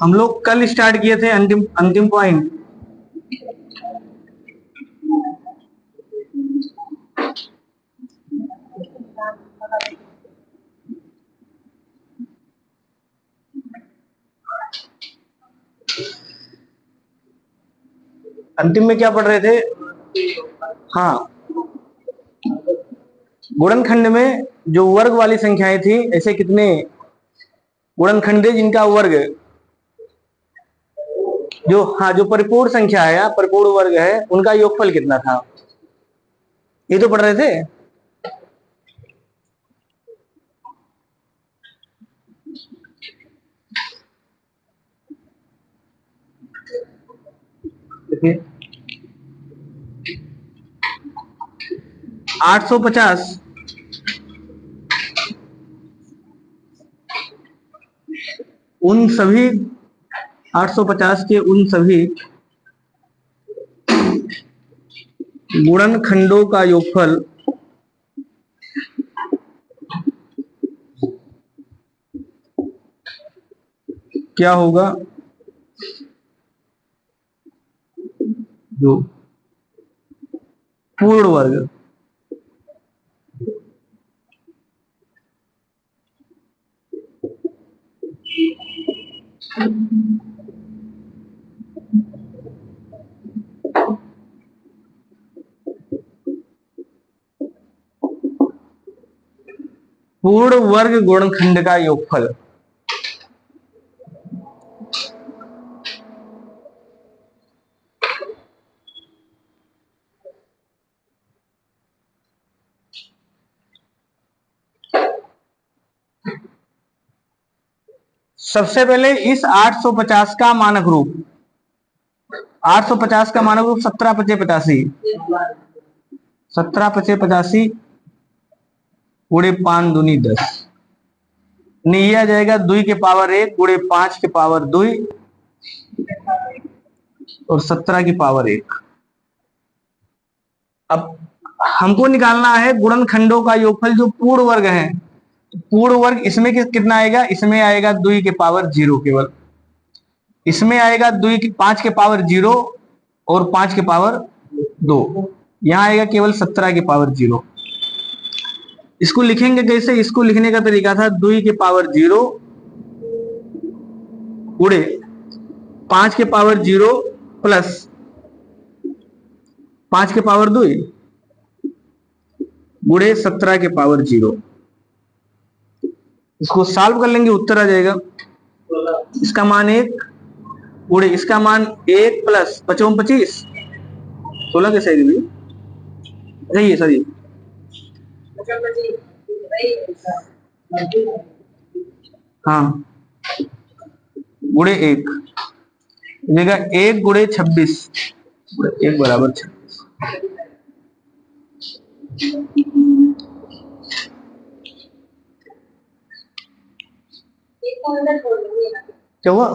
हम लोग कल स्टार्ट किए थे अंतिम अंतिम पॉइंट। अंतिम में क्या पढ़ रहे थे? हाँ, गुणनखंड में जो वर्ग वाली संख्याएं थी, ऐसे कितने गुणनखंड थे जिनका वर्ग जो, हाँ, जो परिपूर्ण संख्या है या परिपूर्ण वर्ग है, उनका योगफल कितना था, ये तो पढ़ रहे थे। देखिए 850 उन सभी 850 के उन सभी गुणनखंडों का योगफल क्या होगा, जो पूर्ण वर्ग। पूर्ण वर्ग गुणनखंड का योगफल। सबसे पहले इस 850 का मानक रूप, 850 का मानक रूप 17 पचे 85, 17 पचे 85 गुणे 5 दूनी 10, नहीं आ जाएगा 2 के पावर 1 गुणे 5 के पावर 2 और 17 की पावर 1। अब हमको निकालना है गुणनखंडों का योगफल जो पूर्ण वर्ग है। पूर्ण वर्ग इसमें कितना आएगा, इसमें आएगा 2 के पावर 0 केवल, इसमें आएगा 2 की 5 के पावर 0 और 5 के पावर 2, यहां आएगा केवल 17 के पावर 0। इसको लिखेंगे कैसे? इसको लिखने का तरीका था 2 के पावर 0 गुणे 5 के पावर 0 प्लस 5 के पावर 2 गुणे 17 के पावर 0। इसको सॉल्व कर लेंगे, उत्तर आ जाएगा। इसका मान 1 गुणे इसका मान 1 प्लस 55 25, 16 के सही भी सही है, सही। हाँ, गुणे 1 जगह 1 गुणे 26, 1 बराबर 26। क्या हुआ?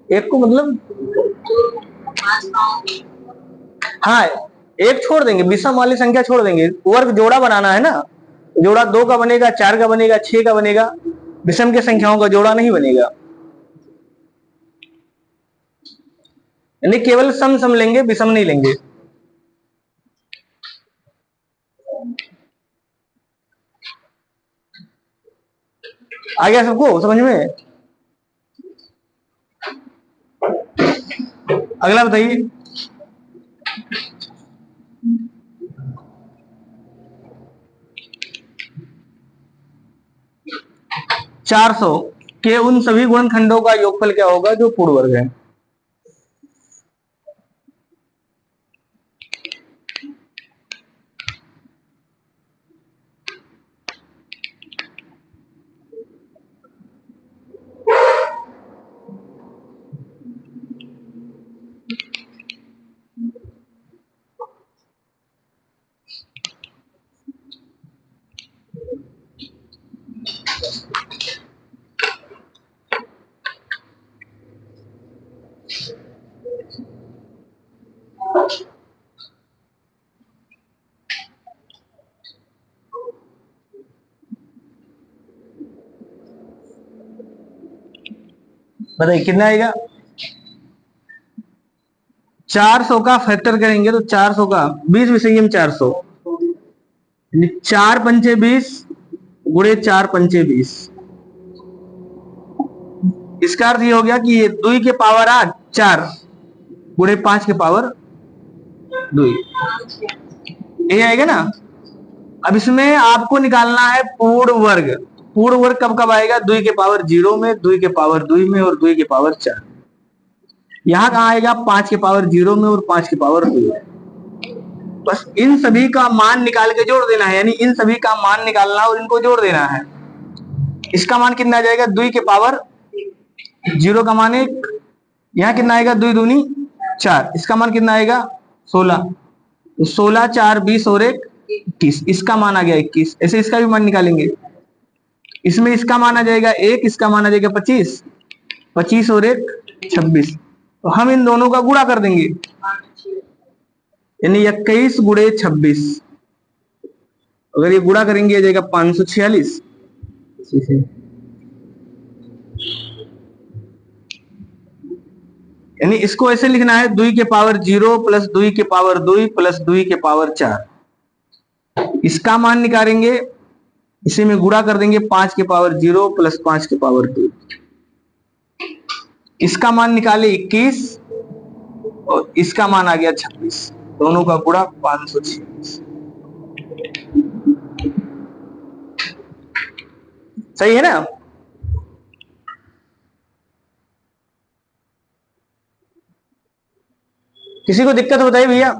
एक को मतलब, हाँ, एक छोड़ देंगे, विषम वाली संख्या छोड़ देंगे, वर्ग जोड़ा बनाना है ना, जोड़ा 2 का बनेगा, 4 का बनेगा, 6 का बनेगा, विषम के संख्याओं का जोड़ा नहीं बनेगा, यानी केवल सम सम लेंगे, विषम नहीं लेंगे। आ गया सबको समझ में? अगला बताइए। 400 के उन सभी गुणनखंडों का योगफल क्या होगा जो पूर्ण वर्ग है। बताइए कितना आएगा। 400 का फैक्टर करेंगे तो 400 का 20 विषय 400, 4×5 = 20 गुणे 4×5 = 20। इसका अर्थ ये हो गया कि ये 2 के पावर 8 4 गुणे 5 के पावर 2, ये आएगा ना। अब इसमें आपको निकालना है पूर्ण वर्ग। पूर्ण वर्ग कब कब आएगा, 2 के पावर 0 में, 2 के पावर 2 में और 2 के पावर 4। यहां कहां आएगा, 5 के पावर 0 में और 5 के पावर 2 में। बस इन सभी का मान निकाल के जोड़ देना है, यानी इन सभी का मान निकालना और इनको जोड़ देना है। इसका मान कितना आ जाएगा, 2 के पावर 0 का मान 1, यहाँ कितना आएगा, 2 दूनी 4, इसका मान कितना आएगा 16, तो 16 4 20 और 1 21, इसका मान आ गया 21। ऐसे इसका भी मान निकालेंगे, इसमें इसका मान आ जाएगा 1, इसका मान आ जाएगा 25, 25 और 1 26, तो हम इन दोनों का गुणा कर देंगे, यानी 21 गुणे 26। अगर ये गुणा करेंगे आ जाएगा 546। यानी इसको ऐसे लिखना है, 2 के पावर 0 प्लस 2 के पावर 2 प्लस 2 के पावर 4। इसका मान निकालेंगे, इसी में गुणा कर देंगे, 5 के पावर 0 प्लस 5 के पावर 2। इसका मान निकाले 21 और इसका मान आ गया 26, दोनों का गुणा 546। सही है ना। किसी को दिक्कत बताइए भैया।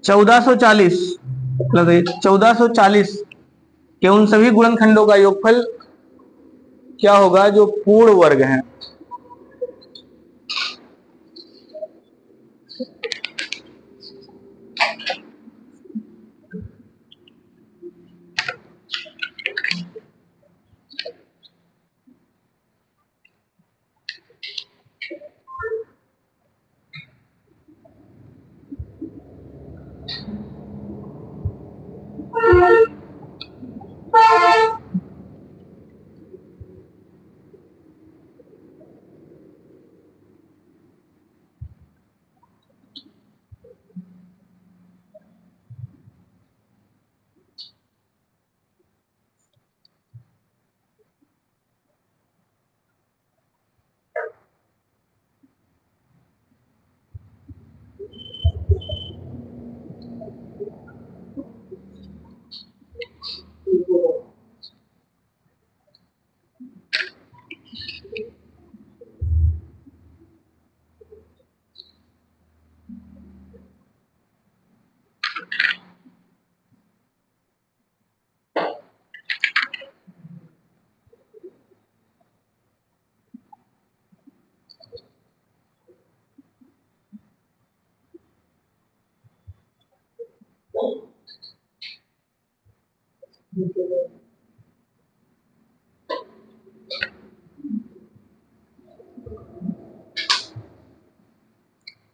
चौदह सौ चालीस 1440 के उन सभी गुणनखंडों का योगफल क्या होगा जो पूर्ण वर्ग है।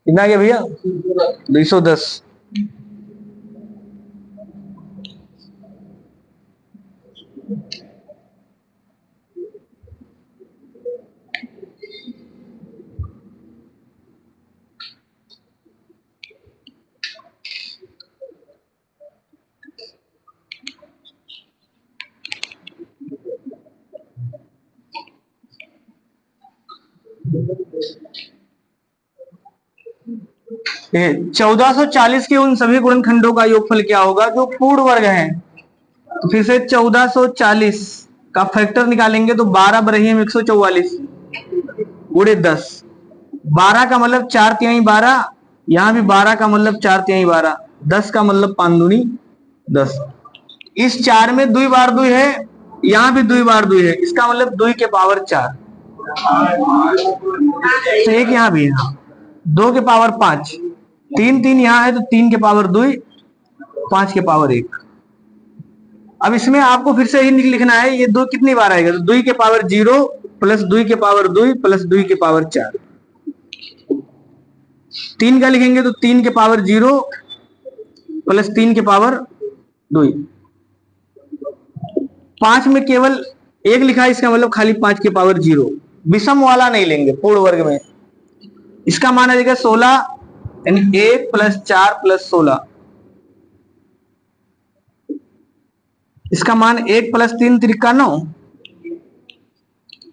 कितना आ गया भैया, 210। देखिए 1440 के उन सभी गुणनखंडों का योगफल क्या होगा जो पूर्ण वर्ग है। तो फिर से 1440 का फैक्टर निकालेंगे तो 12 बरहिम 144 गुणे 10। 12 का मतलब 4×3 12, यहां भी 12 का मतलब 4×3 12, 10 का मतलब 5 दूनी 10। इस 4 में 2 बार 2 है, यहां भी 2 बार 2 है, इसका मतलब 2 के पावर 4। तो एक यहां भी है, 2 के पावर 5, 3 3 यहां है तो 3 के पावर 2 5 के पावर 1। अब इसमें आपको फिर से ही लिखना है, ये 2 कितनी बार आएगा, तो 2 के पावर 0 प्लस 2 के पावर 2 प्लस 2 के पावर 4। 3 का लिखेंगे तो 3 के पावर 0 प्लस 3 के पावर 2। 5 में केवल 1 लिखा है, इसका मतलब खाली 5 के पावर 0। विषम वाला नहीं लेंगे पूर्ण वर्ग में। इसका मान आ जाएगा 16, यानी 1 प्लस 4 प्लस 16। इसका मान 1 प्लस 3 त्रिका 9,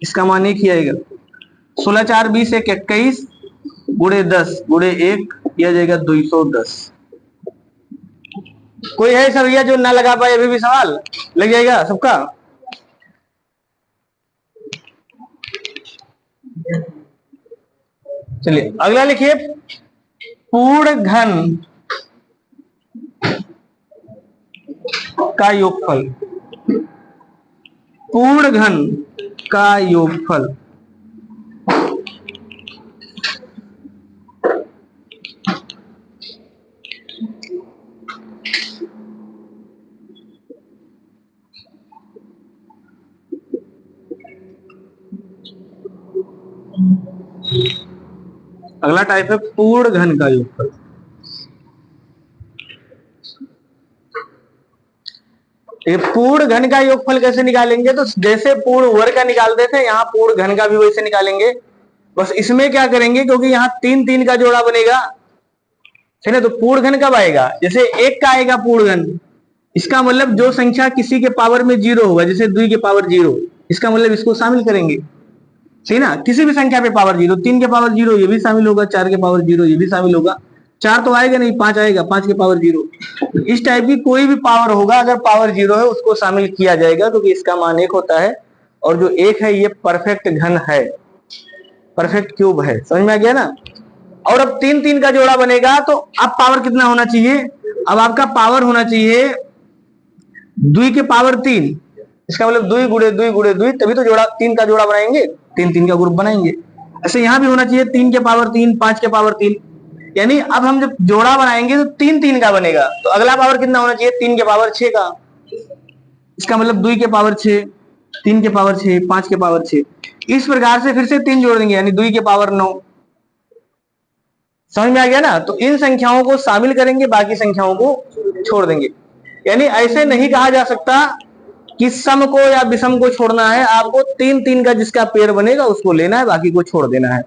इसका मान 1 ही आएगा। 16 4 20 1 21 गुणे 10 गुणे 1 किया जाएगा 210। कोई है सर भैया जो ना लगा पाए? अभी भी सवाल लग जाएगा सबका। चलिए अगला लिखिए, पूर्ण घन का योगफल। पूर्ण घन का योगफल। अगला टाइप है पूर्ण घन का योगफल। ये पूर्ण घन का योगफल कैसे निकालेंगे? तो जैसे पूर्ण वर्ग का निकालते थे, यहाँ पूर्ण घन का भी वैसे निकालेंगे। बस इसमें क्या करेंगे, क्योंकि यहाँ 3 3 का जोड़ा बनेगा, है ना? तो पूर्ण घन कब आएगा? जैसे 1 का आएगा पूर्ण घन, इसका मतलब जो संख्या किसी के पावर में 0 होगा, जैसे 2 के पावर 0, इसका मतलब इसको शामिल करेंगे, सही ना? किसी भी संख्या पे पावर 0, 3 के पावर 0 ये भी शामिल होगा, 4 के पावर 0 ये भी शामिल होगा। 4 तो आएगा नहीं, 5 आएगा, 5 के पावर 0। इस टाइप की कोई भी पावर होगा, अगर पावर 0 है उसको शामिल किया जाएगा, क्योंकि इसका मान 1 होता है। और जो 1 है ये परफेक्ट घन है, परफेक्ट क्यूब है। समझ में आ गया ना? और अब 3 3 का जोड़ा बनेगा, तो अब पावर कितना होना चाहिए? अब आपका पावर होना चाहिए 2 के पावर 3। इसका मतलब 2 गुणे 2 गुणे 2, तभी तो जोड़ा 3 का जोड़ा बनाएंगे, 3 3 का ग्रुप बनाएंगे। ऐसे यहां भी होना चाहिए 3 के पावर 3, 5 के पावर 3। यानी अब हम जब जोड़ा बनाएंगे तो 3 3 का बनेगा, तो अगला पावर कितना होना चाहिए? 3 के पावर 6 का। इसका मतलब 2 के पावर 6, 3 के पावर 6, 5 के पावर 6। इस प्रकार से फिर से 3 जोड़ देंगे, यानी 2 के पावर 9। समझ में आ गया ना? तो इन संख्याओं को शामिल करेंगे, बाकी संख्याओं को छोड़ देंगे। यानी ऐसे नहीं कहा जा सकता कि सम को या विषम को छोड़ना है। आपको 3 3 का जिसका पेयर बनेगा उसको लेना है, बाकी को छोड़ देना है।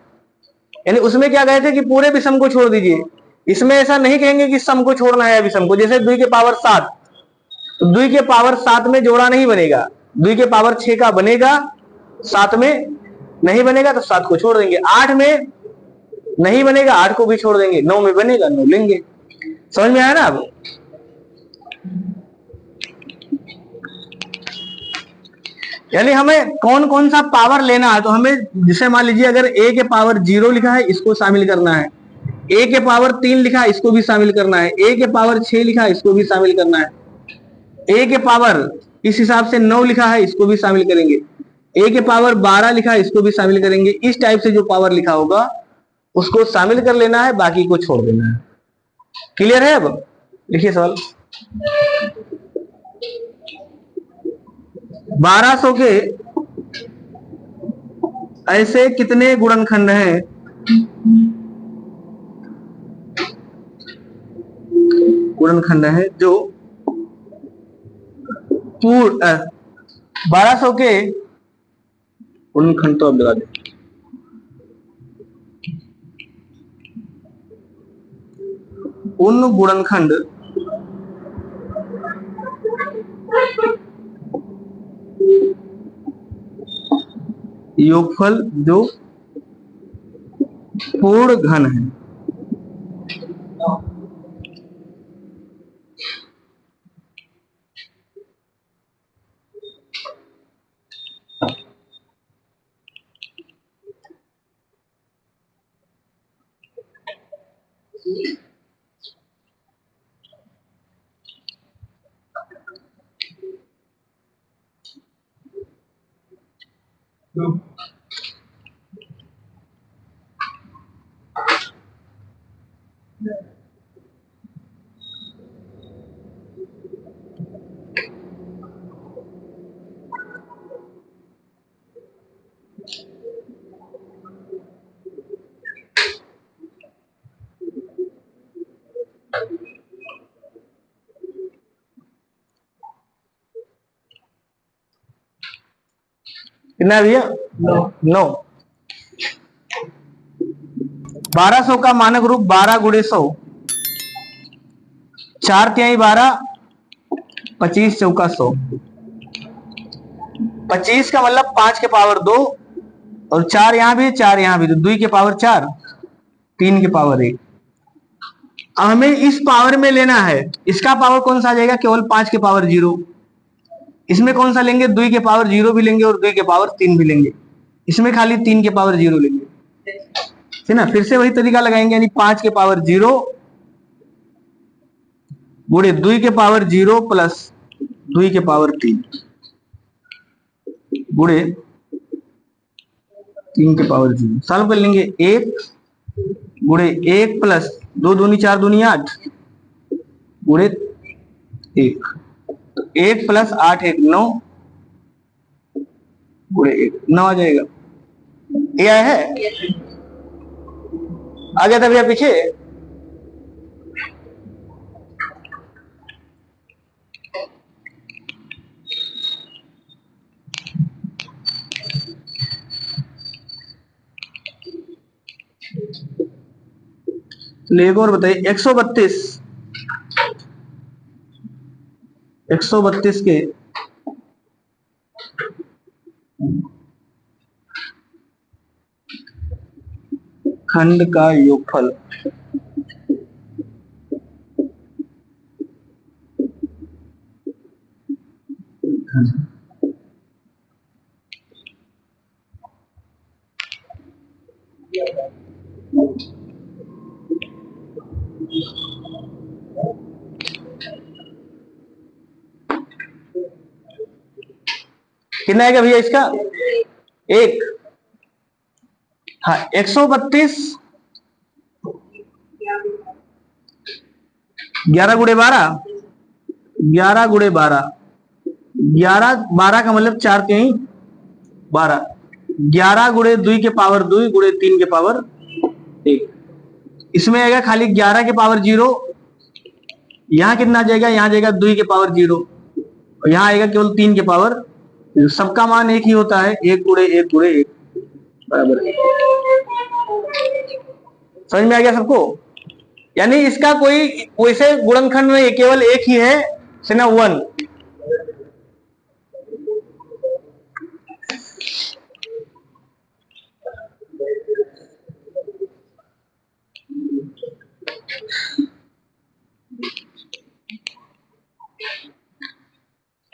यानी उसमें क्या कहते हैं कि पूरे विषम को छोड़ दीजिए। इसमें ऐसा नहीं कहेंगे कि सम को छोड़ना है या विषम को। जैसे 2 के पावर 7, तो 2 के पावर 7 में जोड़ा नहीं बनेगा, 2 के पावर 6 का बनेगा, 7 में नहीं बनेगा तो 7 को छोड़ देंगे। 8 में नहीं बनेगा, 8 को भी छोड़ देंगे। 9 में बनेगा, 9 लेंगे। समझ में आया ना? अब यानी हमें कौन कौन सा पावर लेना है, तो हमें जैसे मान लीजिए अगर a के पावर 0 लिखा है, इसको शामिल करना है। a के पावर 3 लिखा है, इसको भी शामिल करना है। a के पावर 6 लिखा है, इसको भी शामिल करना है। a के पावर इस हिसाब से 9 लिखा है, इसको भी शामिल करेंगे। a के पावर 12 लिखा है, इसको भी शामिल करेंगे। इस टाइप से जो पावर लिखा होगा उसको शामिल कर लेना है, बाकी को छोड़ देना है। क्लियर है? अब लिखिए सवाल। 1200 के ऐसे कितने गुणनखंड हैं है जो पूर्ण 1200 के गुणनखंड, तो अब लगा दे, उन गुणनखंड योगफल जो पूर्ण घन है। कितना है भैया? 9। 1200 का मानक रूप 12 गुणे 100, 4 तिहाई 12, 25 चौका 100। 25 का मतलब 5 के पावर 2, और 4 यहां भी, 4 यहां भी, तो 2 के पावर 4, 3 के पावर 1। हमें इस पावर में लेना है, इसका पावर कौन सा आ जाएगा? केवल 5 के पावर 0। इसमें कौन सा लेंगे? 2 के पावर 0 भी लेंगे और 2 के पावर 3 भी लेंगे। इसमें खाली 3 के पावर 0 लेंगे, है ना। फिर से वही तरीका लगाएंगे, यानी 5 के पावर 0 गुणे 2 के पावर 0 प्लस 2 के पावर 3 गुणे 3 के पावर 0। सॉल्व कर लेंगे। 1 गुणे 1 प्लस 2 दूनी 4 दूनी 8 गुणे 1, 1 प्लस 8 1 9 गुणे 1, 9 आ जाएगा। ये आया है? आ गया था भैया पीछे? एक और बताइए। 132 के खंड का योगफल कितना आएगा भैया इसका? 1। हाँ, 132 11 गुणे 12, 11 गुणे 12, 11 12 का मतलब 4 3 12, 11 गुणे 2 के पावर 2 गुणे 3 के पावर 1। इसमें आएगा खाली 11 के पावर 0, यहां कितना आ जाएगा? यहां जाएगा 2 के पावर 0, और यहां आएगा केवल 3 के पावर। सबका मान एक ही होता है, 1 गुणे 1 गुणे 1 बराबर 1। समझ में आ गया सबको? यानी इसका कोई वैसे गुणनखंड में केवल एक ही है, सिर्फ 1।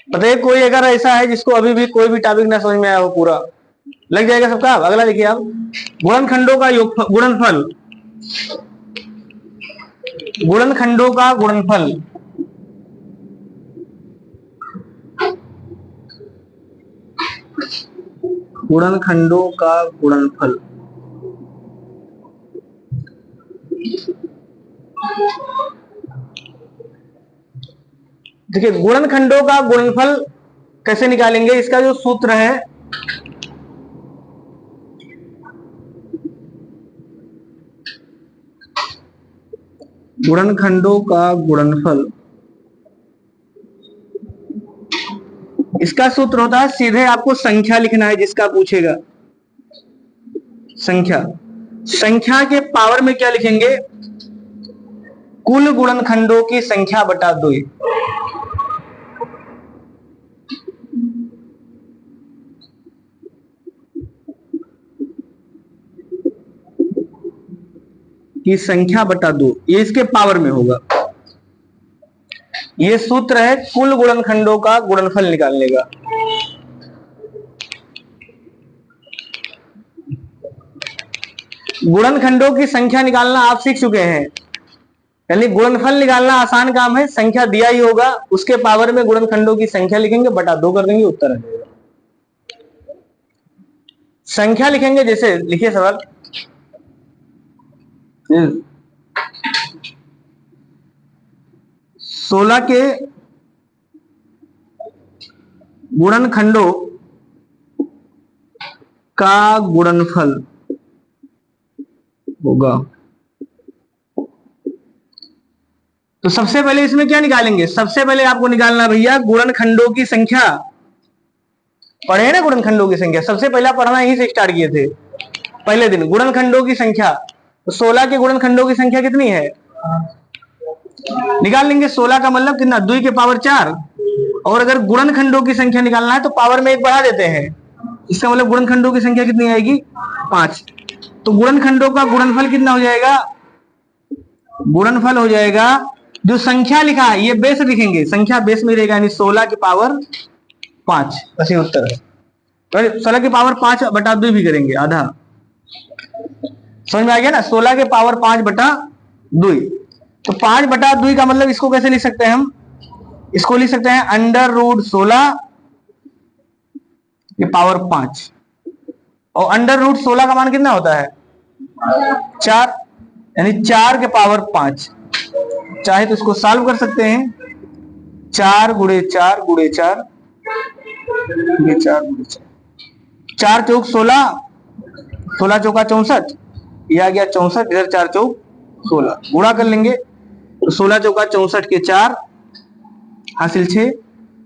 बताइए, कोई अगर ऐसा है जिसको अभी भी कोई भी टॉपिक ना समझ में आया हो? पूरा लग जाएगा सबका। अगला देखिए आप, गुणनखंडों का गुणनफल, गुणनखंडों का गुणनफल। गुणनखंडों का गुणनफल। देखिए, गुणनखंडों का गुणनफल कैसे निकालेंगे? इसका जो सूत्र है, गुणनखंडों का गुणनफल, इसका सूत्र होता है, सीधे आपको संख्या लिखना है जिसका पूछेगा। संख्या, संख्या के पावर में क्या लिखेंगे? कुल गुणनखंडों की संख्या बटा 2। की संख्या बटा 2, ये इसके पावर में होगा। ये सूत्र है कुल गुणनखंडों का गुणनफल निकालने का। गुणनखंडों की संख्या निकालना आप सीख चुके हैं, यानी गुणनफल निकालना आसान काम है। संख्या दिया ही होगा, उसके पावर में गुणनखंडों की संख्या लिखेंगे, बटा 2 कर देंगे, उत्तर आ जाएगा। संख्या लिखेंगे, जैसे लिखिए सवाल, 16 के गुणनखंडों का गुणनफल होगा। तो सबसे पहले इसमें क्या निकालेंगे? सबसे पहले आपको निकालना भैया गुणनखंडों की संख्या। पढ़े हैं ना गुणनखंडों की संख्या, सबसे पहला पढ़ना यहीं से स्टार्ट किए थे पहले दिन। गुणनखंडों की संख्या, तो 16 के गुणनखंडों की संख्या कितनी है, निकाल लेंगे। 16 का मतलब कितना, 2 के पावर 4। और अगर गुणनखंडों की संख्या निकालना है तो पावर में 1 बढ़ा देते हैं, इसका मतलब गुणनखंडों की संख्या कितनी आएगी, 5। तो गुणनखंडों का गुणनफल कितना हो जाएगा, गुणनफल हो जाएगा, जो संख्या लिखा है ये बेस लिखेंगे, संख्या बेस में रहेगा, यानी 16 की पावर 5। ऐसे उत्तर है। 16 की पावर 5 बटा 2 भी करेंगे, आधा। समझ में आ गया ना, 16 के पावर 5 बटा 2। तो 5 बटा 2 का मतलब इसको कैसे लिख सकते हैं हम, इसको लिख सकते हैं अंडर रूट 16 के पावर 5। और अंडर रूट 16 का मान कितना होता है, 4, यानी 4 के पावर 5। चाहे तो इसको सॉल्व कर सकते हैं, 4 गुणे 4 गुणे 4 गुणे 4 गुणे 4, 4 चौक 16, 16 चौका 64, यह आ गया 64, इधर 4 चौक 16, गुणा कर लेंगे तो 16 चौका 64 के 4 हासिल 6,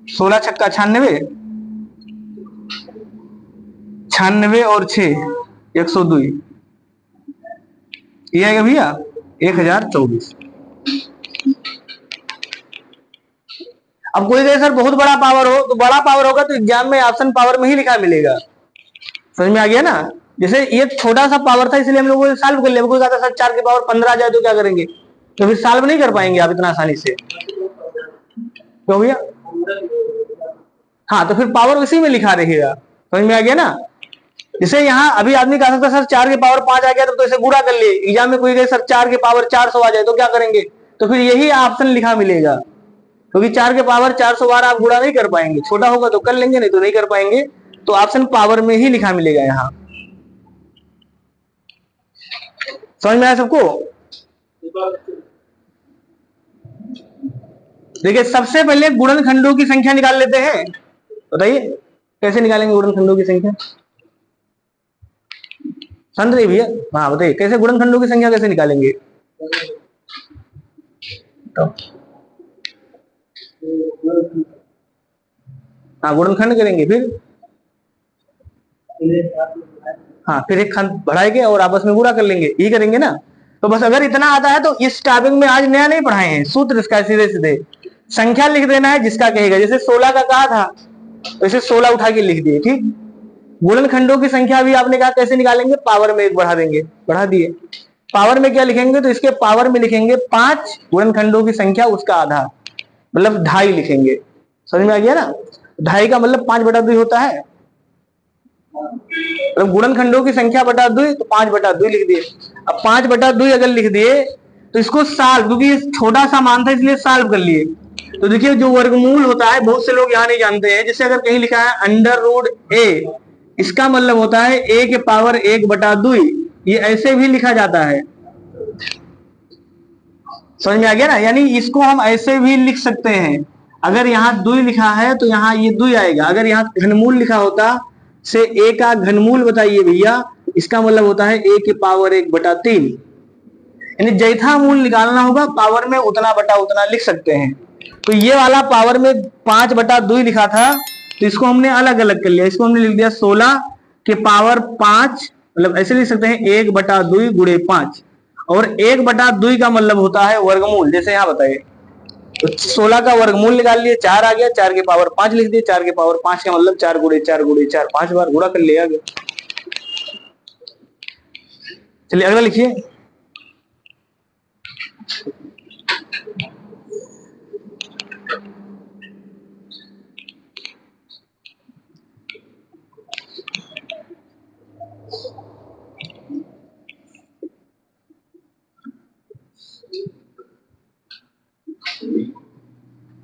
16 छक्का 96, 96 और 6 102, ये आएगा भैया 1024। अब कोई कहे सर बहुत बड़ा पावर हो, तो बड़ा पावर होगा तो एग्जाम में ऑप्शन पावर में ही लिखा मिलेगा। समझ में आ गया ना, जैसे ये छोटा सा पावर था इसलिए हम लोगों ने सॉल्व कर लिया। कोई कहता सर 4 के पावर 15 आ जाए तो क्या करेंगे, तो फिर सॉल्व नहीं कर पाएंगे आप इतना आसानी से, क्यों भैया। हाँ, तो फिर पावर उसी में लिखा रहेगा। समझ में आ गया ना, जैसे यहाँ अभी आदमी कह सकता सर 4 के पावर 5 आ गया तो इसे गुणा कर लिए। एग्जाम में कोई कहे सर 4 के पावर 400 आ जाए तो क्या करेंगे, तो फिर यही ऑप्शन लिखा मिलेगा, क्योंकि 4 के पावर 400 बार आप गुणा नहीं कर पाएंगे। छोटा होगा तो कर लेंगे, नहीं तो नहीं कर पाएंगे, तो ऑप्शन पावर में ही लिखा मिलेगा यहाँ। समझ में आया सबको। देखिए सबसे पहले गुणनखंडों की संख्या निकाल लेते हैं, बताइए कैसे निकालेंगे गुणनखंडों की संख्या, समझ रही भैया। हाँ बताइए कैसे गुणनखंडों की संख्या कैसे निकालेंगे, तो हाँ गुणनखंड करेंगे, फिर हाँ फिर एक खंड बढ़ाएंगे और आपस में गुणा कर लेंगे, यही करेंगे ना। तो बस अगर इतना आता है तो इस टॉपिक में आज नया नहीं पढ़ाए हैं, सूत्र इसका सीधे सीधे संख्या लिख देना है जिसका कहेगा। जैसे 16 का कहा था तो इसे 16 उठा के लिख दिए, ठीक। गुणनखंडों की संख्या भी आपने कहा कैसे निकालेंगे, पावर में 1 बढ़ा देंगे, बढ़ा दिए। पावर में क्या लिखेंगे, तो इसके पावर में लिखेंगे 5, गुणनखंडों की संख्या उसका आधा, मतलब 2.5 लिखेंगे। समझ में आ गया ना, 2.5 का मतलब 5 बटा 2 होता है, मतलब गुणनखंडों की संख्या बटा 2 तो 5 बटा 2 लिख दिए। अब 5 बटा 2 अगर लिख दिए तो इसको सॉल्व, क्योंकि ये छोटा सा मान था इसलिए सॉल्व कर लिए। तो देखिए जो वर्गमूल होता है बहुत से लोग यहाँ नहीं जानते हैं, जैसे अगर कहीं लिखा है अंडर रूट ए, इसका मतलब होता है a के पावर 1 बटा 2, ये ऐसे भी लिखा जाता है। समझ में आ गया ना, यानी इसको हम ऐसे भी लिख सकते हैं। अगर यहाँ 2 लिखा है तो यहाँ ये 2 आएगा। अगर यहाँ घनमूल लिखा होता से a का घनमूल बताइए भैया, इसका मतलब होता है a के पावर 1 बटा 3, यानी जैथा मूल निकालना होगा पावर में उतना बटा उतना लिख सकते हैं। तो ये वाला पावर में 5 बटा 2 लिखा था तो इसको हमने अलग अलग कर लिया, इसको हमने लिख दिया 16 के पावर 5, मतलब ऐसे लिख सकते हैं 1 बटा 2 गुणे 5, और 1 बटा 2 का मतलब होता है वर्गमूल। जैसे यहाँ बताइए तो 16 का वर्गमूल निकाल लिए, 4 आ गया, 4 के पावर 5 लिख दिए, 4 के पावर 5 का मतलब 4 गुणे 4 गुणे 4, 5 बार गुणा कर लिया गया। चलिए अगला लिखिए,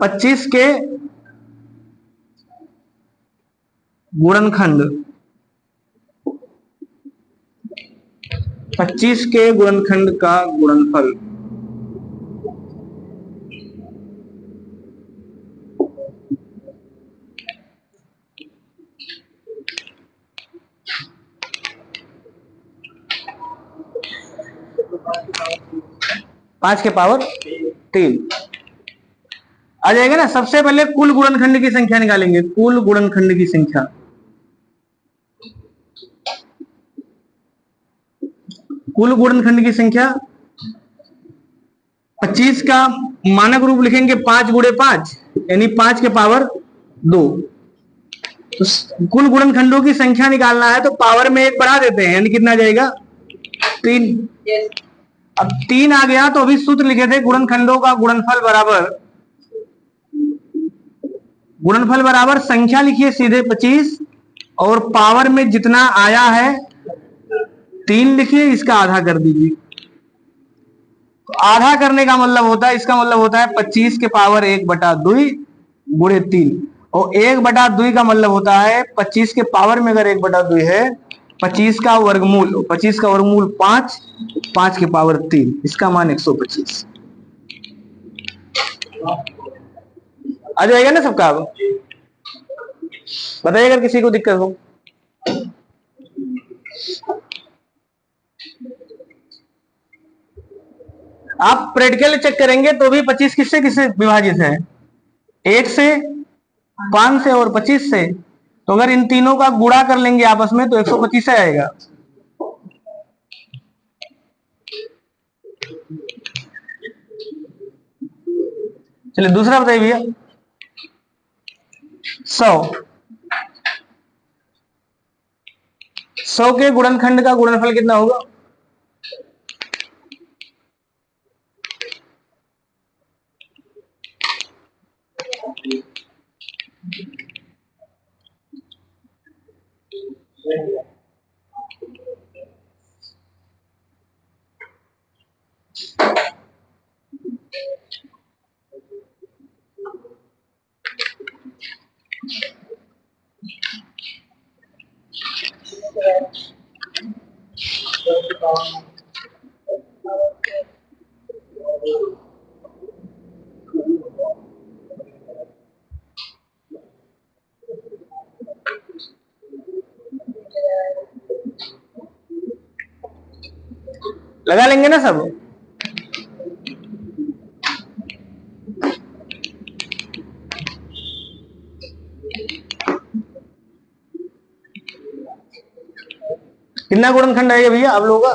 पच्चीस के गुणनखंड, 25 के गुणनखंड का गुणनफल। पांच के पावर 3 आ जाएगा ना। सबसे पहले कुल गुणनखंड की संख्या निकालेंगे, कुल गुणनखंड की संख्या। कुल गुणनखंड की संख्या 25 का मानक रूप लिखेंगे 5 गुणे 5 यानी 5 के पावर 2। तो कुल गुणनखंडों की संख्या निकालना है तो पावर में एक बढ़ा देते हैं, यानी कितना जाएगा 3। अब 3 आ गया तो अभी सूत्र लिखे थे गुणनखंडों का गुणनफल बराबर संख्या लिखिए सीधे 25 और पावर में जितना आया है 3 लिखिए, इसका आधा कर दीजिए। तो आधा करने का मतलब होता है, इसका मतलब होता है 25 के पावर 1/2 गुणे 3, और 1/2 का मतलब होता है 25 के पावर में अगर 1/2 है 25 का वर्गमूल, 25 का वर्गमूल 5, 5 के पावर 3, इसका मान 125 आ जाएगा ना सबका। अब बताइए अगर किसी को दिक्कत हो। आप प्रैक्टिकल चेक करेंगे तो भी 25 किससे किससे विभाजित है, 1 से, 5 से और 25 से। तो अगर इन तीनों का गुणा कर लेंगे आपस में तो 125 आएगा। चलिए दूसरा बताइए भैया। 100 के गुणनखंड का गुणनफल कितना होगा? लगा लेंगे ना सब। कितना गुणनखंड आएगा भैया आप लोगों का?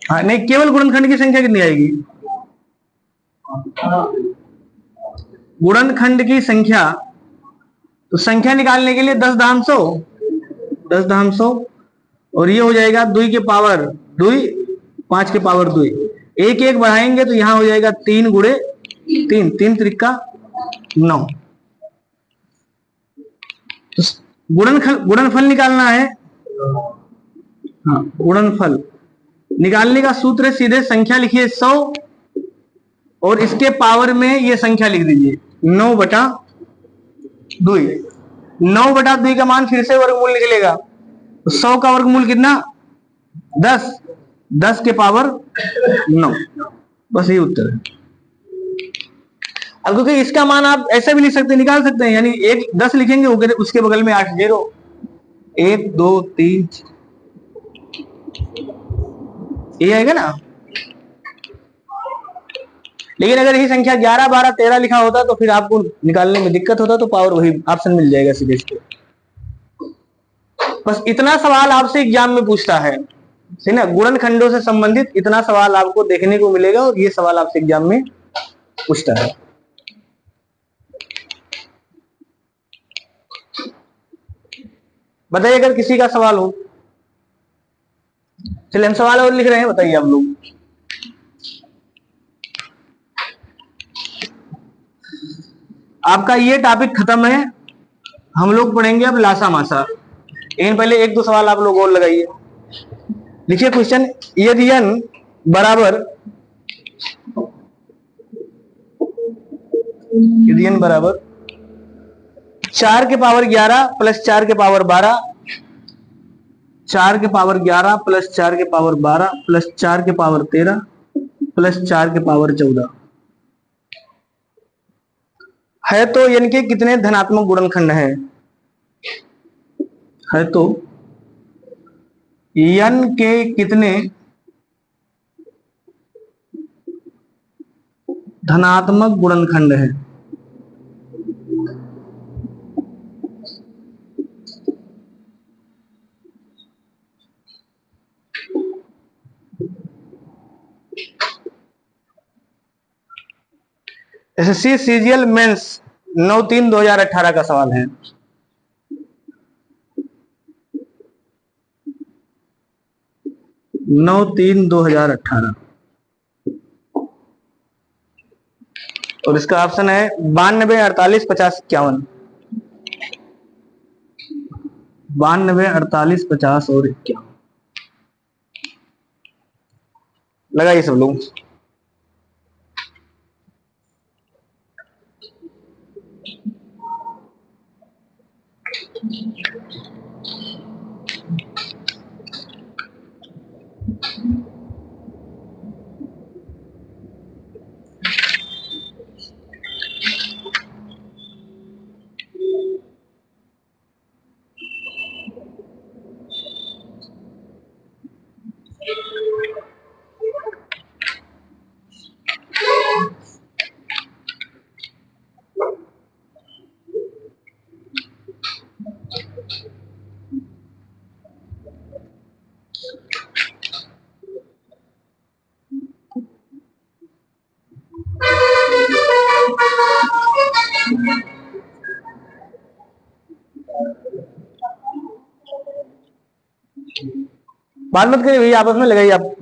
हाँ नहीं, केवल गुणनखंड की संख्या कितनी आएगी? गुणनखंड की संख्या, तो संख्या निकालने के लिए 10 दहाम सौ और ये हो जाएगा 2 के पावर 2, 5 के पावर 2, एक एक बढ़ाएंगे तो यहां हो जाएगा 3 गुणे 3, 3 त्रिका 9। तो गुणनफल निकालना है। हाँ, गुणनफल निकालने का सूत्र सीधे संख्या लिखिए 100 और इसके पावर में ये संख्या लिख दीजिए 9/2। 9/2 का मान फिर से वर्गमूल निकलेगा, तो 100 का वर्गमूल कितना? 10, 10 के पावर 9। बस ये उत्तर है। अब क्योंकि इसका मान आप ऐसे भी लिख सकते हैं, निकाल सकते हैं, यानी 10 लिखेंगे उसके बगल में 8 0, 1 2 3 ये आएगा ना। लेकिन अगर यही संख्या 11 12 13 लिखा होता तो फिर आपको निकालने में दिक्कत होता, तो पावर वही ऑप्शन मिल जाएगा सीधे इसको। बस इतना सवाल आपसे एग्जाम में पूछता है, ठीक ना, गुणनखंडों से संबंधित इतना सवाल आपको देखने को मिलेगा और ये सवाल आपसे एग्जाम में पूछता है। बताइए अगर किसी का सवाल हो। चलिए हम सवाल और लिख रहे हैं, बताइए आप लोग। आपका ये टॉपिक खत्म है, हम लोग पढ़ेंगे अब लासा मासा। लेकिन पहले 1 2 सवाल आप लोग और लगाइए। लिखिए क्वेश्चन, यदि n बराबर 4 के पावर 11 प्लस 4 के पावर 12, 4 के पावर 11 प्लस 4 के पावर 12 प्लस 4 के पावर 13 प्लस 4 के पावर 14 है, तो n के कितने धनात्मक गुणनखंड है तो n के कितने धनात्मक गुणनखंड है? एसएससी सीजीएल मेंस 9/3/2018 का सवाल है। नौ तीन 2018 और इसका ऑप्शन है 92 48 50 51। 92 48 50 और 51 लगाइए सब लोग। बात मत करिए भैया, आपस में लगाइए आप।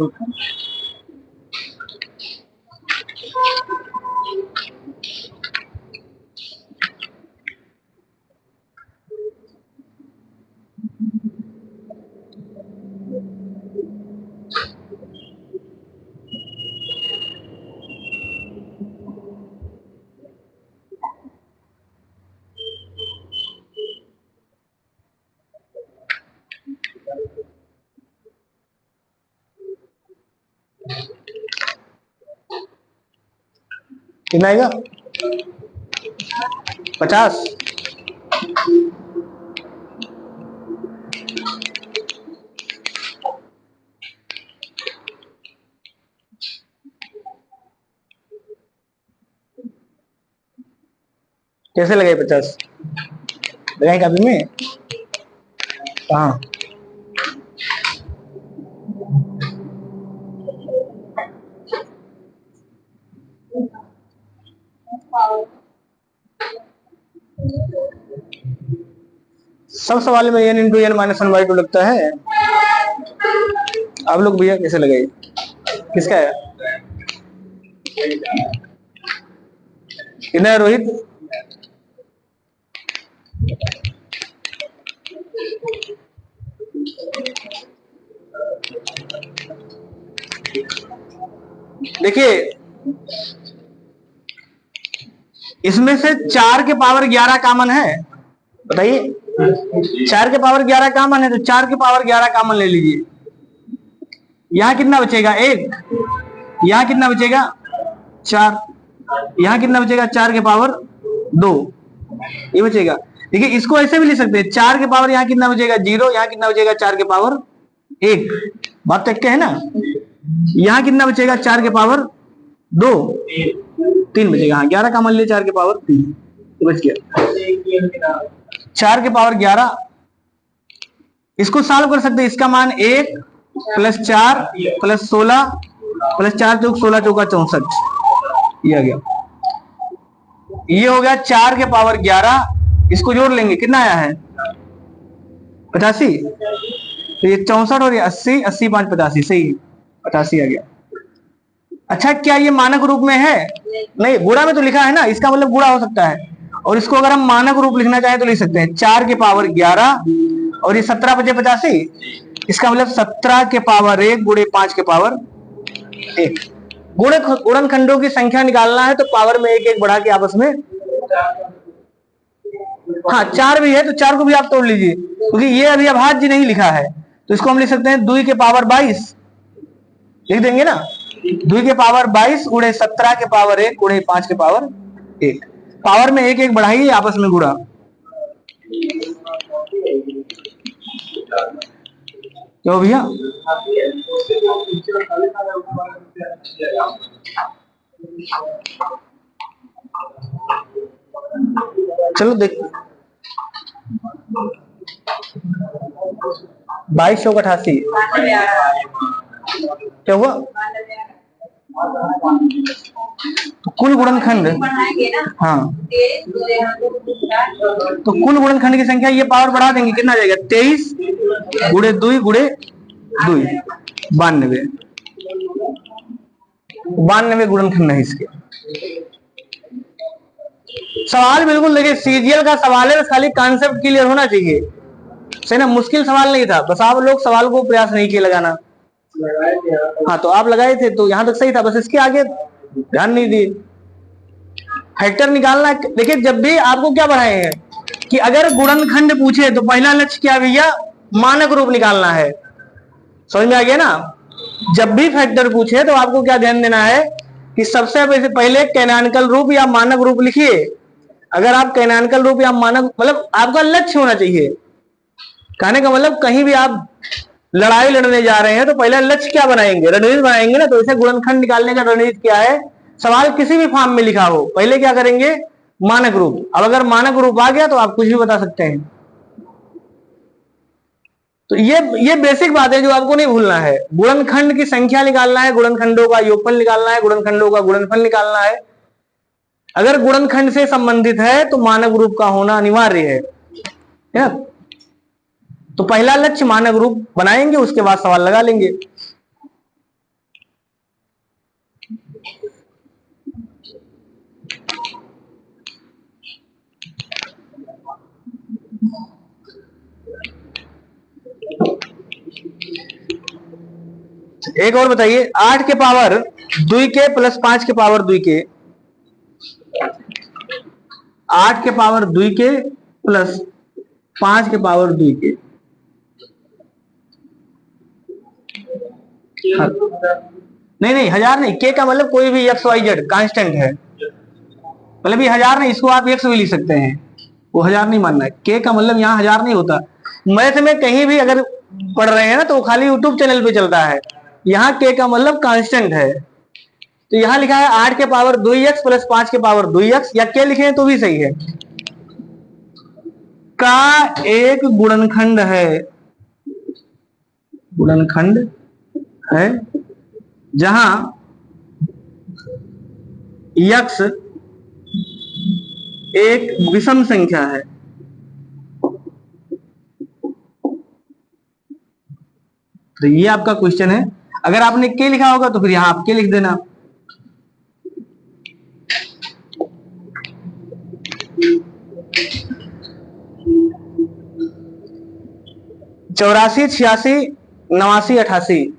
कितना आएगा? 50। कैसे लगाए 50? लगाए कापी में? कहाँ? सब सवाल में n इंटू एन माइनस 1/2 लगता है। आप लोग भैया कैसे लगाइए? किसका है? कितना है रोहित? देखिए इसमें से 4 के पावर 11 कॉमन है, बताइए। 4 के पावर 11 कॉमन है तो 4 के पावर 11 कॉमन ले लीजिए। यहां कितना बचेगा? 1। यहां कितना बचेगा? 4। यहां कितना बचेगा? 4 के पावर 2 ये बचेगा। देखिए इसको ऐसे भी लिख सकते हैं, 4 के पावर यहां कितना बचेगा? 0। यहां कितना बचेगा? 4 के पावर 1। बात तक के है ना? यहां कितना बचेगा? 4 के पावर 2 3 बचेगा। हाँ 11 का मान लिया, 4 के पावर 3 बच गया। 4 के पावर 11 इसको सॉल्व कर सकते हैं। इसका मान 1 + 4 + 16 + 4 × 16 = 64 ये आ गया। ये हो गया 4 के पावर 11। इसको जोड़ लेंगे, कितना आया है? 85। तो ये 64 और ये 80, 80 5 85 सही 85 आ गया। अच्छा क्या ये मानक रूप में है? नहीं, गुणा में तो लिखा है ना, इसका मतलब गुणा हो सकता है। और इसको अगर हम मानक रूप लिखना चाहें तो लिख सकते हैं 4 के पावर 11 और ये 17 × 5 = 85। इसका मतलब 17 के पावर 1 × 5 के पावर 1। गुणनखंडों की संख्या निकालना है तो पावर में 1 1 बढ़ा के आपस में, हाँ 4 भी है तो 4 को भी आप तोड़ लीजिए, क्योंकि ये अभी अभाज्य नहीं लिखा है तो इसको हम लिख सकते हैं 2 के पावर 22 लिख देंगे ना। 2 के पावर 22 × 17 के पावर 1 × 5 के पावर 1। पावर में 1 1 बढ़ाइए, आपस में गुणा। क्यों भैया? चलो देख 2288 क्या हुआ? तो कुल गुणनखंड, हाँ, तो कुल गुणनखंड की संख्या ये पावर बढ़ा देंगे, कितना आ जाएगा 23 गुणे 2 गुणे 2, 92, 92 गुणनखंड है इसके। सवाल बिल्कुल देखिए सीजीएल का सवाल है, खाली कॉन्सेप्ट क्लियर होना चाहिए, सही ना, मुश्किल सवाल नहीं था, बस आप लोग सवाल को प्रयास नहीं किए लगाना। हाँ तो आप लगाए थे तो यहां तक सही था, बस इसके आगे ध्यान नहीं दिए। फैक्टर निकालना, देखिए जब भी आपको क्या पढ़ाए हैं कि अगर गुणनखंड पूछे तो पहला लक्ष्य क्या भैया, मानक रूप निकालना है, समझ में आ गया ना। जब भी फैक्टर पूछे तो आपको क्या ध्यान देना है कि सबसे पहले कैनोनिकल रूप या मानक रूप लिखिए। अगर आप कैनोनिकल रूप या मानक, मतलब आपका लक्ष्य होना चाहिए, कहने का मतलब कहीं भी आप लड़ाई लड़ने जा रहे हैं तो पहला लक्ष्य क्या बनाएंगे, रणनीति बनाएंगे ना। तो इसे गुणनखंड निकालने का रणनीति क्या है, सवाल किसी भी फॉर्म में लिखा हो पहले क्या करेंगे, मानक रूप। अब अगर मानक रूप आ गया तो आप कुछ भी बता सकते हैं। तो ये बेसिक बात है जो आपको नहीं भूलना है। गुणनखंड की संख्या निकालना है, गुणनखंडों का योगफल निकालना है, गुणनखंडों का गुणनफल निकालना है। अगर गुणनखंड से संबंधित है तो मानक रूप का होना अनिवार्य है। तो पहला लक्ष्य मानक रूप बनाएंगे, उसके बाद सवाल लगा लेंगे। एक और बताइए, 8 के पावर 2 के प्लस 5 के पावर 2 के, 8 के पावर 2 के प्लस 5 के पावर 2 के, हाँ। नहीं नहीं, 1000 नहीं, के का मतलब कोई भी एक्स वाई जेड कांस्टेंट है, मतलब ये 1000 नहीं, इसको आप एक्स भी लिख सकते हैं, वो 1000 नहीं मानना है। के का मतलब यहाँ 1000 नहीं होता। मैथ में कहीं भी अगर पढ़ रहे हैं ना तो वो खाली यूट्यूब चैनल पे चलता है, यहाँ के का मतलब कांस्टेंट है। तो यहाँ लिखा है 8 के पावर 2x प्लस 5 के पावर 2x, या के लिखे तो भी सही है, का एक गुणनखंड है, गुणनखंड है जहां x एक विषम संख्या है। तो ये आपका क्वेश्चन है। अगर आपने के लिखा होगा तो फिर यहां आप के लिख देना। चौरासी, 86, 89, 88,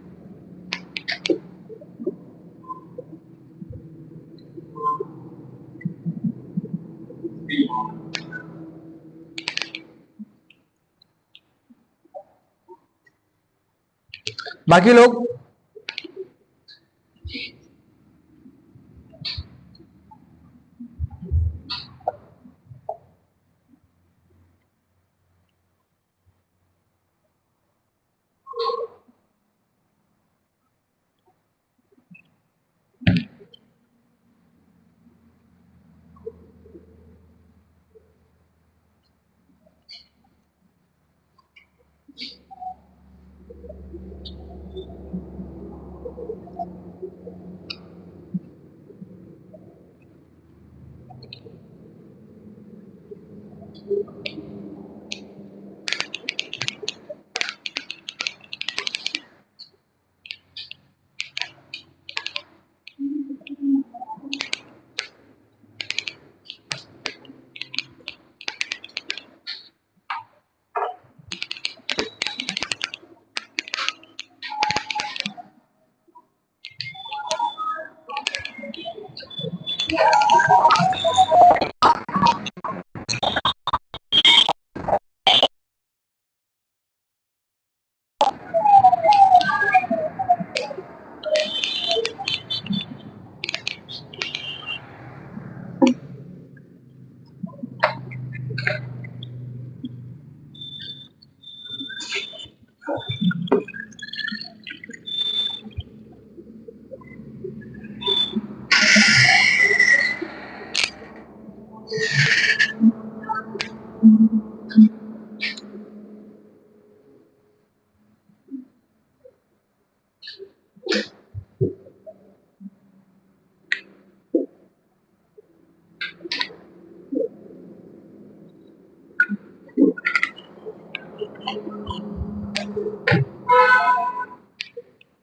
बाकी लोग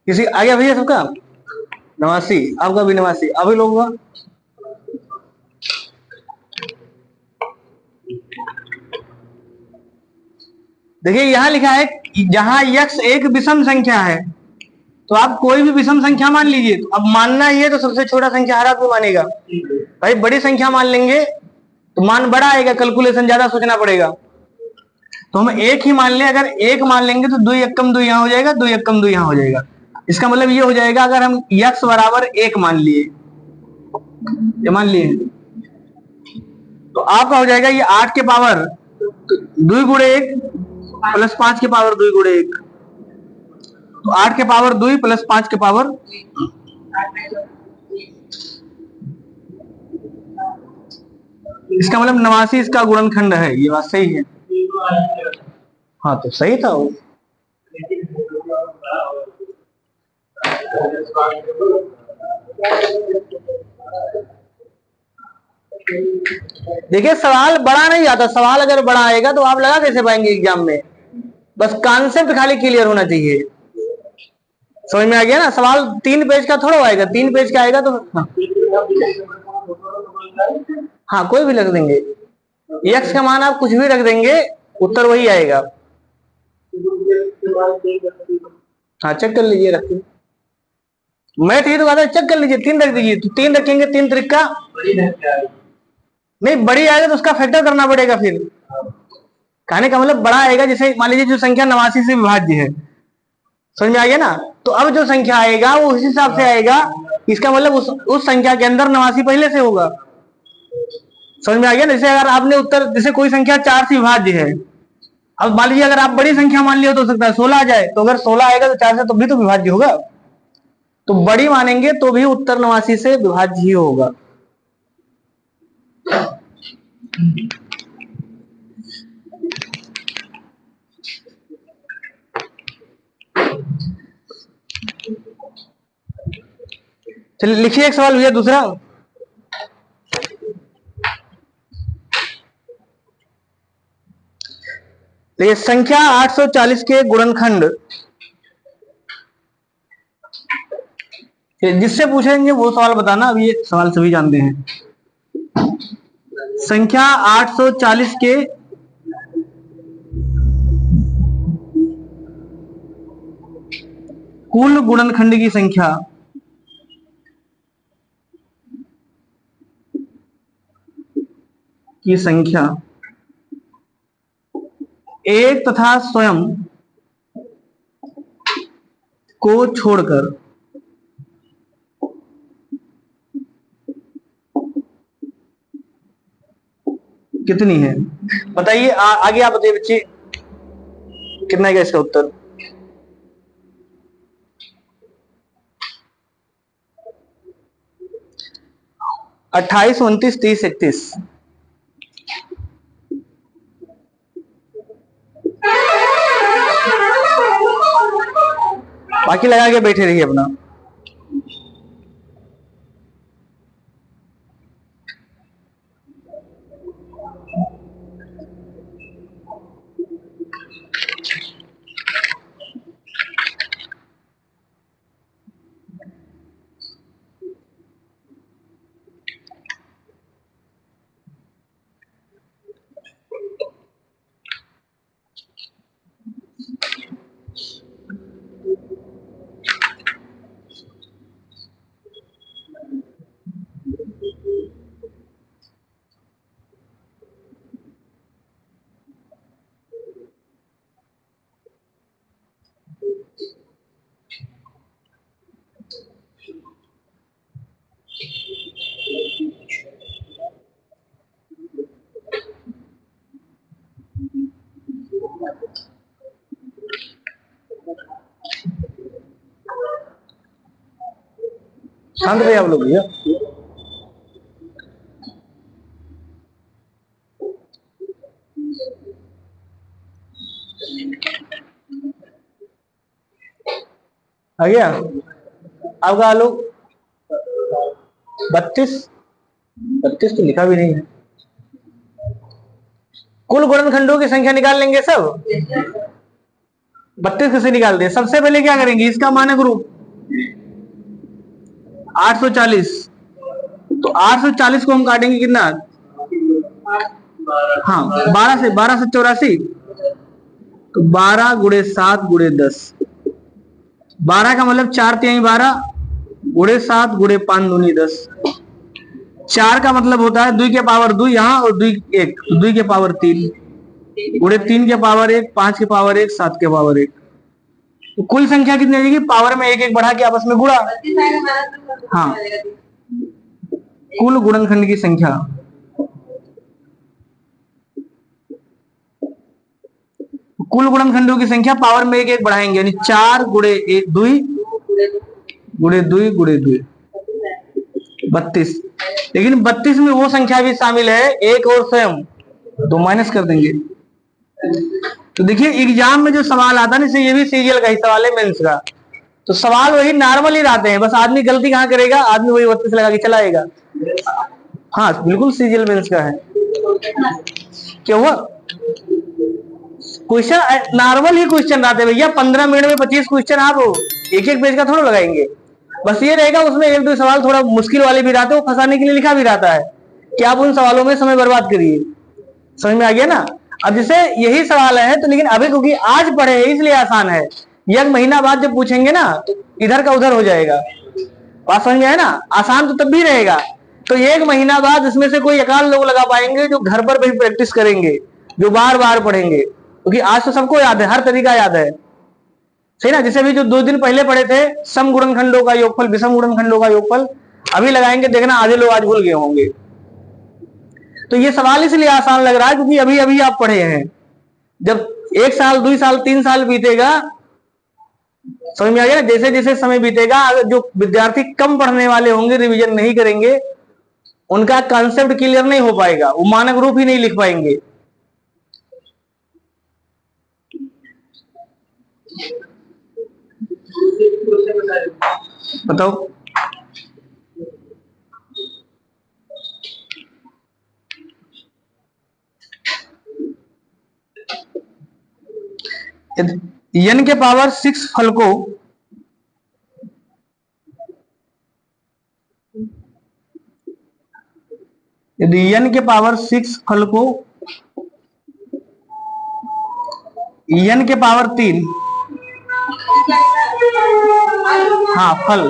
किसी आ गया भैया सबका? 89, आपका भी 89, अभी लोग हुआ। देखिए यहां लिखा है जहां x एक विषम संख्या है, तो आप कोई भी विषम संख्या मान लीजिए। तो अब मानना ही है तो सबसे छोटा संख्या हर आदमी मानेगा। भाई बड़ी संख्या मान लेंगे तो मान बड़ा आएगा, कैलकुलेशन ज्यादा सोचना पड़ेगा। तो हम एक ही मान लें, अगर एक मान लेंगे तो 2 एकम 2 यहां हो जाएगा, 2 एकम 2 यहां हो जाएगा। इसका मतलब ये हो जाएगा अगर हम x बराबर 1 मान लिए, ये मान लिए, तो आपका हो जाएगा ये 8 के पावर 2 गुणे 1 प्लस 5 के पावर 2 गुणे 1। तो 8 के पावर 2 प्लस 5 के पावर, इसका मतलब 89 इसका गुणनखंड है। ये बात सही है। हाँ तो सही था वो। देखिए सवाल बड़ा नहीं आता, सवाल अगर बड़ा आएगा तो आप लगा कैसे पाएंगे एग्जाम में? बस कॉन्सेप्ट खाली क्लियर होना चाहिए। समझ में आ गया ना? सवाल 3 पेज का थोड़ा आएगा, 3 पेज का आएगा तो हाँ कोई भी रख देंगे, x का मान आप कुछ भी रख देंगे, उत्तर वही आएगा। हाँ चेक कर लीजिए, रखिए। मैथ ही तो कहता है चेक कर लीजिए, 3 रख दीजिए, तो 3 रखेंगे, 3 त्रिका नहीं, बड़ी आएगा तो उसका फैक्टर करना पड़ेगा फिर। कहने का मतलब बड़ा आएगा, जैसे मान लीजिए जो संख्या 89 से विभाज्य है, समझ में आ गया ना? तो अब जो संख्या आएगा वो उस हिसाब से आएगा, इसका मतलब उस संख्या के अंदर 89 पहले से होगा। समझ में आ गया ना? जैसे अगर आपने उत्तर, जैसे कोई संख्या 4 से विभाज्य है, अब मान लीजिए अगर आप बड़ी संख्या मान लिया तो हो सकता है 16 आ जाए, तो अगर 16 आएगा तो 4 से तो भी तो विभाज्य होगा। तो बड़ी मानेंगे तो भी उत्तर 89 से विभाज्य ही होगा। चलिए लिखिए एक सवाल भैया दूसरा। तो ये संख्या 840 के गुणनखंड, जिससे पूछेंगे वो सवाल बताना। अब ये सवाल सभी जानते हैं। संख्या 840 के कुल गुणनखंड की संख्या एक तथा स्वयं को छोड़कर कितनी है? बताइए। आगे आप बताइए बच्चे, कितना है इसका उत्तर? 28, 29, 30, 31। बाकी लगा के बैठे रहिए अपना। शांत रहिए आप लोग भैया। आ गया आपका आलोक? 32, 32 तो लिखा भी नहीं है। कुल गुणनखंडों की संख्या निकाल लेंगे सब। 32 कैसे निकालते हैं? सबसे पहले क्या करेंगे, इसका मानक रूप 840, तो 840 को हम काटेंगे कितना, हाँ 12 से 84, तो 12 गुणे 7 गुणे 10, 12 का मतलब 4 12 गुणे 7 गुणे 5 दूनी 10, 4 का मतलब होता है 2 के पावर 2 यहाँ और 2 1, तो 2 के पावर 3 गुणे 3 के पावर 1, 5 के पावर 1, 7 के पावर 1, तो कुल संख्या कितनी आ जाएगी, पावर में एक एक बढ़ा के आपस में गुणा। हाँ, कुल गुणनखंड की संख्या, कुल गुणनखंडों की संख्या पावर में एक एक बढ़ाएंगे, यानी 4 गुणे 1 2 गुणे 2 गुणे 2 32। लेकिन 32 में वो संख्या भी शामिल है एक और स्वयं, तो माइनस कर देंगे। तो देखिए एग्जाम में जो सवाल आता है ना, ये भी सीरियल का ही सवाल है, मेंस का, तो सवाल वही नॉर्मल ही रहते हैं, बस आदमी गलती कहाँ करेगा, आदमी वही 32 लगा के चलाएगा। हाँ बिल्कुल सीरियल मेंस का है। क्या हुआ, क्वेश्चन नॉर्मल ही क्वेश्चन रहते हैं भैया, 15 मिनट में 25 क्वेश्चन आप एक एक पेज का थोड़ा लगाएंगे, बस ये रहेगा उसमें एक दो सवाल थोड़ा मुश्किल वाले भी रहते हैं, वो फंसाने के लिए लिखा भी रहता है कि आप उन सवालों में समय बर्बाद करिए। समझ में आ गया ना। अब जैसे यही सवाल है तो, लेकिन अभी क्योंकि आज पढ़े हैं इसलिए आसान है, एक महीना बाद जब पूछेंगे ना तो इधर का उधर हो जाएगा। बात समझ में है ना, आसान तो तब भी रहेगा, तो एक महीना बाद इसमें से कोई एकाध लोग लगा पाएंगे जो घर पर भी प्रैक्टिस करेंगे, जो बार बार पढ़ेंगे, क्योंकि आज तो सबको याद है, हर तरीका याद है, सही ना। जैसे भी जो 2 दिन पहले पढ़े थे सम गुणनखंडों का योगफल, विषम गुणनखंडों का योगफल, अभी लगाएंगे, देखना आधे लोग आज भूल गए होंगे। तो ये सवाल इसलिए आसान लग रहा है क्योंकि अभी अभी आप पढ़े हैं, जब 1 साल 2 साल 3 साल बीतेगा, समझ में आ गया ना, जैसे जैसे समय बीतेगा, अगर जो विद्यार्थी कम पढ़ने वाले होंगे, रिवीजन नहीं करेंगे, उनका कॉन्सेप्ट क्लियर नहीं हो पाएगा, वो मानक रूप ही नहीं लिख पाएंगे। बताओ, n के पावर 6 फल को यदि n के पावर 6 फल को n के पावर 3, हाँ फल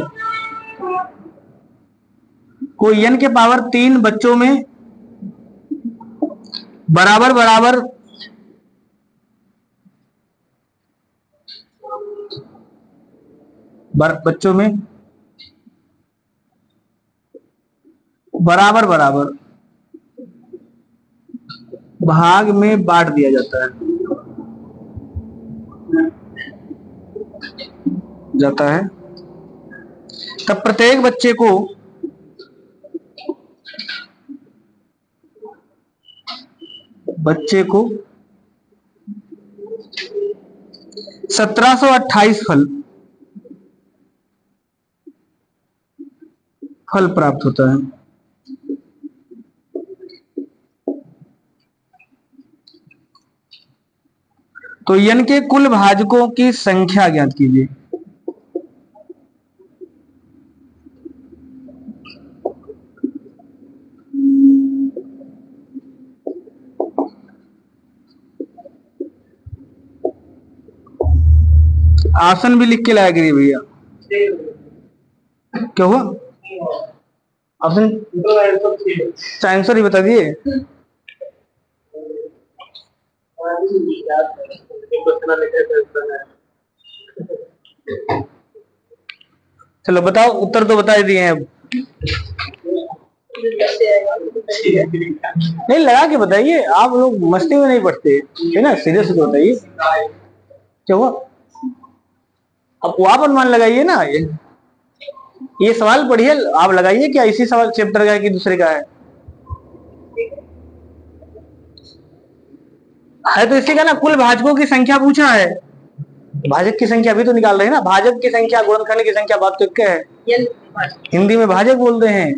को n के पावर 3 बच्चों में बराबर बराबर बच्चों में बराबर बराबर भाग में बांट दिया जाता है, तब प्रत्येक बच्चे को 1728 फल प्राप्त होता है। तो n के कुल भाजकों की संख्या ज्ञात कीजिए। ऑप्शन भी लिख के लाया करिए भैया। क्या हुआ, ऑप्शन आंसर ही बता दिए। चलो बताओ, उत्तर तो बता दिए हैं, अब नहीं लगा के बताइए, आप लोग मस्ती में नहीं पढ़ते है ना, सीरियस तो बताइए क्या हुआ। अब आप अनुमान लगाइए ना, ये सवाल पढ़िए, आप लगाइए क्या इसी सवाल चैप्टर का है कि दूसरे का है तो इसी का ना, कुल भाजकों की संख्या पूछा है, भाजक की संख्या भी तो निकाल रहे हैं ना, भाजक की संख्या गुणनखंड की संख्या, बात तो क्या है, हिंदी में भाजक बोलते हैं,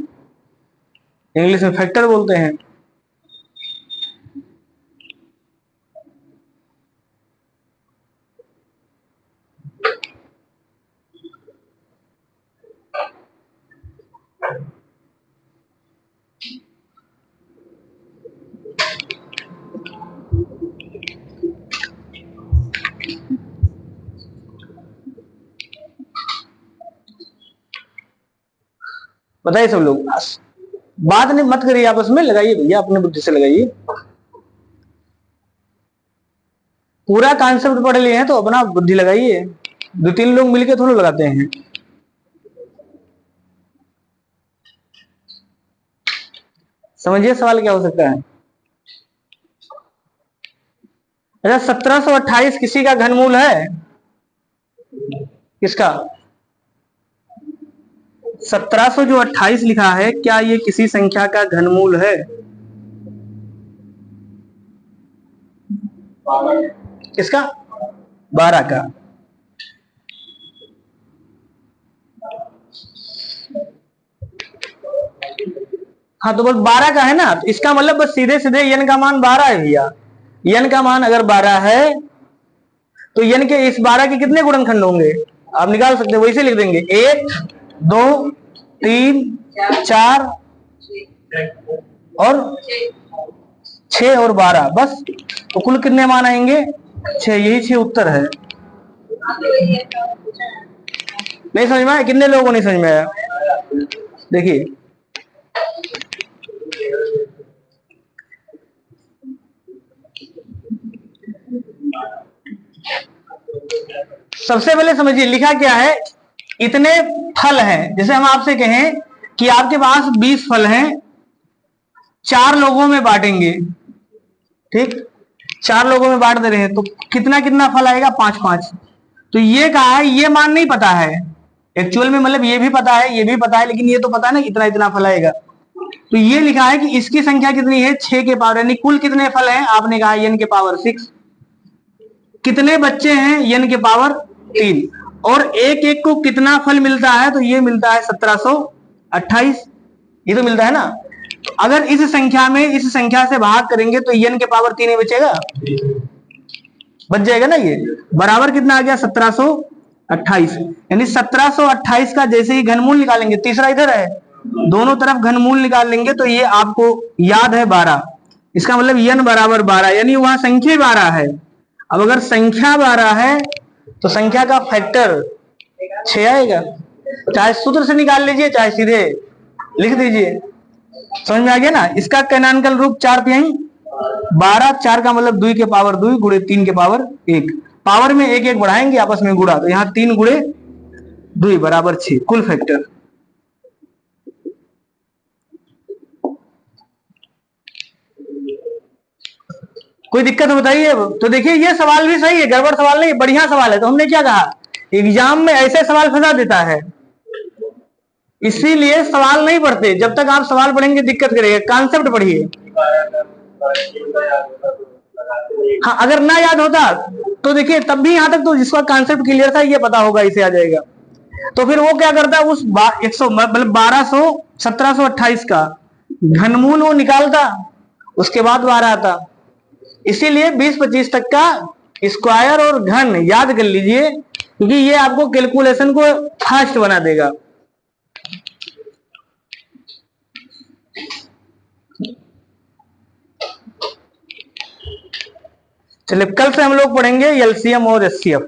इंग्लिश में फैक्टर बोलते हैं। बताइए सब लोग, बात नहीं मत करिए आपस में, लगाइए भैया अपने बुद्धि से लगाइए। पूरा कॉन्सेप्ट पढ़ लिए हैं तो अपना बुद्धि लगाइए, 2-3 लोग मिलके थोड़ा लगाते हैं। समझिए सवाल क्या हो सकता है। अच्छा 1728 किसी का घनमूल है? किसका? 1700 जो 28 लिखा है, क्या ये किसी संख्या का घनमूल है? किसका? 12 का। हाँ तो बस 12 का है ना, तो इसका मतलब बस सीधे सीधे n का मान 12 है भैया। n का मान अगर 12 है तो n के इस 12 के कितने गुणनखंड होंगे आप निकाल सकते हो, वैसे लिख देंगे 1 2 3 4 और 6 और 12, बस। तो कुल कितने मान आएंगे? 6, यही 6 उत्तर है। नहीं समझ में आया? कितने लोगों को नहीं समझ में आया? देखिए सबसे पहले समझिए लिखा क्या है, इतने फल हैं। जैसे हम आपसे कहें कि आपके पास 20 फल हैं, 4 लोगों में बांटेंगे, ठीक, 4 लोगों में बांट दे रहे हैं तो कितना कितना फल आएगा? 5-5। तो ये कहा है, ये मान नहीं पता है एक्चुअल में, मतलब ये भी पता है ये भी पता है, लेकिन ये तो पता नहीं इतना इतना फल आएगा। तो ये लिखा है कि इसकी संख्या कितनी है? 6 के पावर, यानी कुल कितने फल हैं? आपने कहा n के पावर 6। कितने बच्चे हैं? n के पावर 3। और एक एक को कितना फल मिलता है? तो ये मिलता है 1728, ये तो मिलता है ना। तो अगर इस संख्या में इस संख्या से भाग करेंगे तो n के पावर 3 ही बचेगा, बच जाएगा ना। ये बराबर कितना आ गया? 1728। यानी 1728 का जैसे ही घनमूल निकालेंगे, तीसरा इधर है, दोनों तरफ घनमूल निकाल लेंगे तो ये आपको याद है 12। इसका मतलब n बराबर 12, यानी वहां संख्या 12 है। अब अगर संख्या 12 है तो संख्या का फैक्टर 6 आएगा। चाहे सूत्र से निकाल लीजिए चाहे सीधे लिख दीजिए, समझ में आ गया ना। इसका कैनोनिकल रूप 4 12, 4 का मतलब 2 के पावर 2 गुणे 3 के पावर 1, पावर में 1 1 बढ़ाएंगे आपस में गुणा, तो यहाँ 3 गुणे 2 बराबर 6 कुल फैक्टर। कोई दिक्कत बताइए। तो देखिए ये सवाल भी सही है, गड़बड़ सवाल नहीं, बढ़िया सवाल है। तो हमने क्या कहा, एग्जाम में ऐसे सवाल फंसा देता है, इसीलिए सवाल नहीं पढ़ते। जब तक आप सवाल पढ़ेंगे दिक्कत करेगा, कॉन्सेप्ट पढ़िए। हाँ अगर ना याद होता तो देखिए तब भी यहां तक तो जिसका कॉन्सेप्ट क्लियर था ये पता होगा, इसे आ जाएगा। तो फिर वो क्या करता है, उस 100 मतलब 1200 1728 का घनमूल वो निकालता, उसके बाद 12 आता। इसीलिए 20-25 तक का स्क्वायर और घन याद कर लीजिए, क्योंकि ये आपको कैलकुलेशन को फास्ट बना देगा। चलिए कल से हम लोग पढ़ेंगे एलसीएम और एचसीएफ।